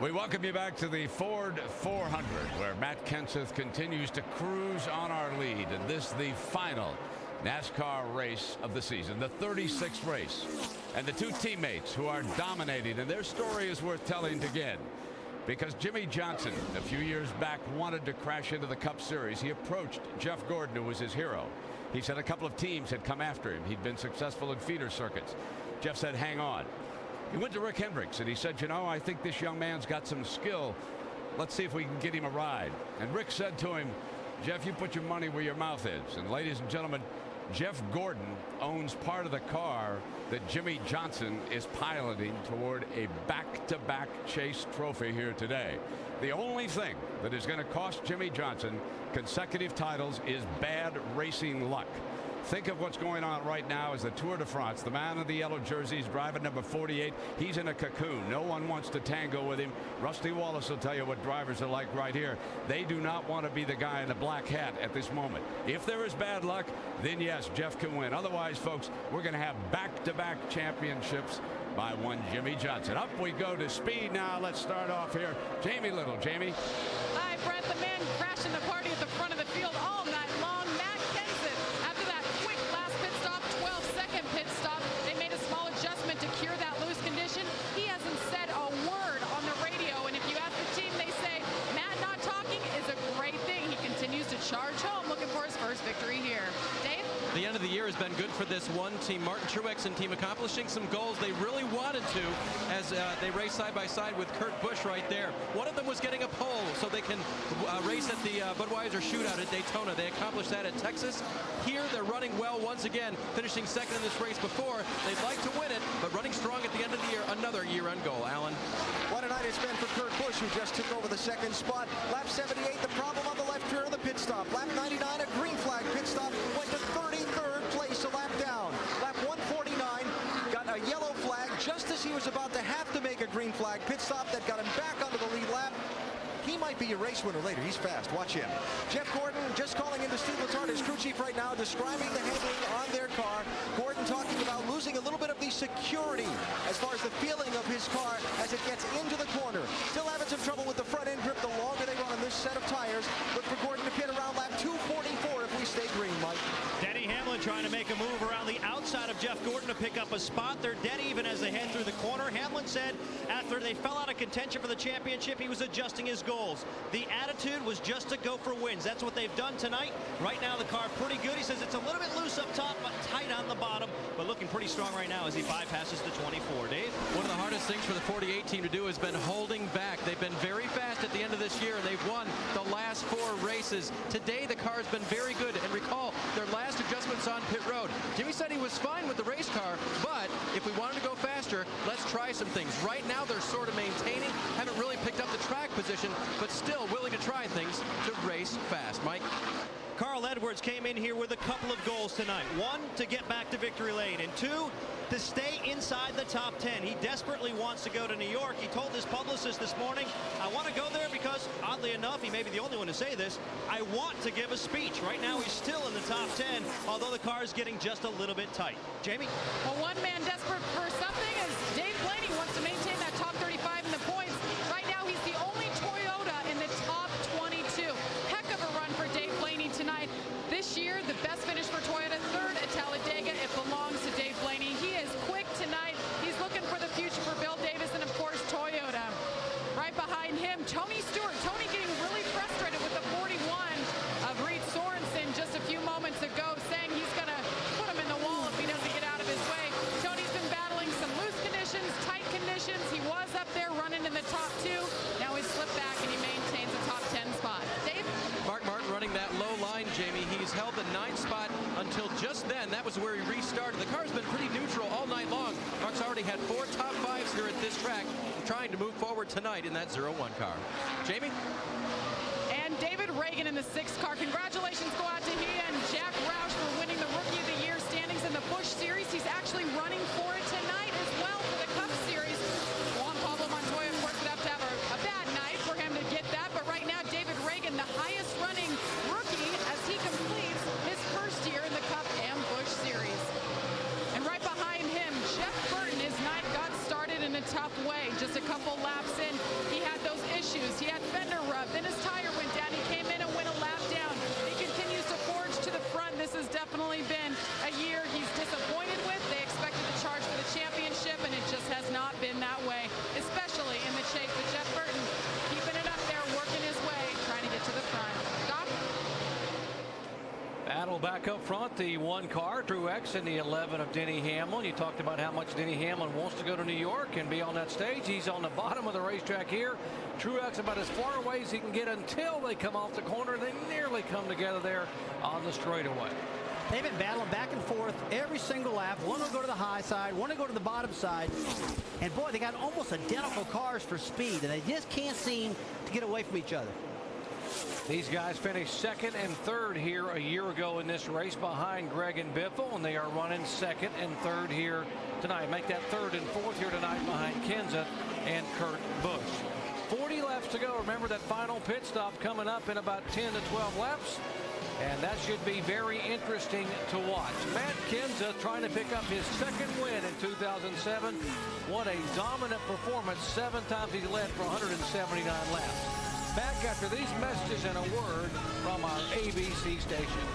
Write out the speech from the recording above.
We welcome you back to the Ford 400, where Matt Kenseth continues to cruise on our lead. And this the final NASCAR race of the season, the 36th race. And the two teammates who are dominating, and their story is worth telling again. Because Jimmie Johnson, a few years back, wanted to crash into the Cup Series. He approached Jeff Gordon, who was his hero. He said a couple of teams had come after him. He'd been successful in feeder circuits. Jeff said, hang on. He went to Rick Hendricks and he said, you know, I think this young man's got some skill. Let's see if we can get him a ride. And Rick said to him, Jeff, you put your money where your mouth is. And ladies and gentlemen, Jeff Gordon owns part of the car that Jimmie Johnson is piloting toward a back-to-back chase trophy here today. The only thing that is going to cost Jimmie Johnson consecutive titles is bad racing luck. Think of what's going on right now as the Tour de France. The man in the yellow jersey is driving number 48. He's in a cocoon. No one wants to tango with him. Rusty Wallace will tell you what drivers are like right here. They do not want to be the guy in the black hat at this moment. If there is bad luck, then yes, Jeff can win. Otherwise, folks, we're going to have back-to-back championships by one Jimmie Johnson. Up we go to speed now. Let's start off here. Jamie Little. Jamie. Hi, Brett. The man crashing the party at the front of the field all night long. Matt Kenseth. After that quick last pit stop, 12-second pit stop, they made a small adjustment to cure that loose condition. He hasn't said a word on the radio, and if you ask the team, they say Matt not talking is a great thing. He continues to charge home, looking for his first victory here. Dave? The end of the year has been good for this one team. Martin Truex and team accomplishing some goals they really wanted to as they race side by side with Kurt Busch right there. One of them was getting a pole so they can race at the Budweiser shootout at Daytona. They accomplished that at Texas. Here they're running well once again, finishing second in this race before. They'd like to win it, but running strong at the end of the year. Another year-end goal. Alan. What a night it's been for Kurt Busch, who just took over the second spot. Lap 78, the problem on the left rear of the pit stop. Lap 99, a green flag pit stop, went to 33rd place, a lap down. Lap 149, got a yellow flag just as he was about to have to make a green flag pit stop that got him back onto the lead lap. He might be a race winner later. He's fast. Watch him. Jeff Gordon just calling into Steve Letarte, his crew chief right now, describing the handling on their car. Gordon talking about losing a little bit of the security as far as the feeling of his car as it gets into the corner. Still having some trouble with the front end grip the longer they run on this set of tires. Look for Gordon to pit around lap 244 if we stay green, Mike. Denny Hamlin trying to make a move around the outside of Jeff Gordon to pick up a spot. They're dead even as they head through the corner. Hamlin said after they fell out of contention for the championship, he was adjusting his goals. The attitude was just to go for wins. That's what they've done tonight. Right now the car pretty good. He says it's a little bit loose up top, but tight on the bottom, but looking pretty strong right now as he bypasses the 24. Dave? One of the hardest things for the 48 team to do has been holding back. They've been very fast at the end of this year, and they've won the last 4 races. Today the car has been very good, and recall their last adjustments on pit road. Jimmy said he was fine with the race car, but if we wanted to go faster, let's try some things. Right now they're sort of maintaining, haven't really picked up the track position, but still willing to try things to race fast. Mike? Carl Edwards came in here with a couple of goals tonight. 1, to get back to victory lane, and 2, to stay inside the top 10. He desperately wants to go to New York. He told his publicist this morning, I want to go there because, oddly enough, he may be the only one to say this, I want to give a speech. Right now he's still in the top 10, although the car is getting just a little bit tight. Jamie? Well, one man desperate for something as Dave Blaney wants to maintain that top 35 in the points. Right now he's the only Toyota in the top 22. Heck of a run for Dave Blaney tonight. This year, the best finish for Toyota, 3rd at Talladega. It belongs to Dave Blaney. He is quick tonight. He's looking for the future for Bill Davis and, of course, Toyota. Right behind him, Tony Stewart. Tony getting really frustrated with the 41 of Reed Sorensen just a few moments ago, saying he's going to put him in the wall if he doesn't get out of his way. Tony's been battling some loose conditions, tight conditions. He was up there running in the top 2. Now he's slipped back and he maintains a top 10 spot. Dave? Mark Martin running that low line, Jamie. He's held the 9th spot until just then. That was where he restarted. The car's been pretty neutral all night long. Mark's already had 4 top 5s here at this track, trying to move forward tonight in that 0-1 car. Jamie? And David Reagan in the 6th car. Congratulations go out to he and Jack Roush for winning the Rookie of the Year standings in the Busch Series. He's actually running for it tonight as well for the Cup Series. Juan Pablo Montoya, of course, would have to have a bad night for him to get that. But right now, David Reagan, the highest running rookie as he completes his first year in the Cup and Busch Series. And right behind him, Jeff Burton, his night got started in a tough way. Just a couple laps in, he had has definitely been a year he's disappointed with. They expected to charge for the championship, and it just has not been that way, especially in the chase. But Jeff Burton keeping it up there, working his way, trying to get to the front. Doc? Battle back up front, the 1 car, Truex, and the 11 of Denny Hamlin. You talked about how much Denny Hamlin wants to go to New York and be on that stage. He's on the bottom of the racetrack here. Truex about as far away as he can get until they come off the corner. They nearly come together there on the straightaway. They've been battling back and forth every single lap. One will go to the high side, one will go to the bottom side. And boy, they got almost identical cars for speed, and they just can't seem to get away from each other. These guys finished 2nd and 3rd here a year ago in this race behind Greg and Biffle, and they are running 2nd and 3rd here tonight. Make that 3rd and 4th here tonight behind Kenseth and Kurt Busch. 40 laps to go. Remember that final pit stop coming up in about 10 to 12 laps. And that should be very interesting to watch. Matt Kenseth trying to pick up his 2nd win in 2007. What a dominant performance. 7 times he's led for 179 laps. Back after these messages and a word from our ABC station.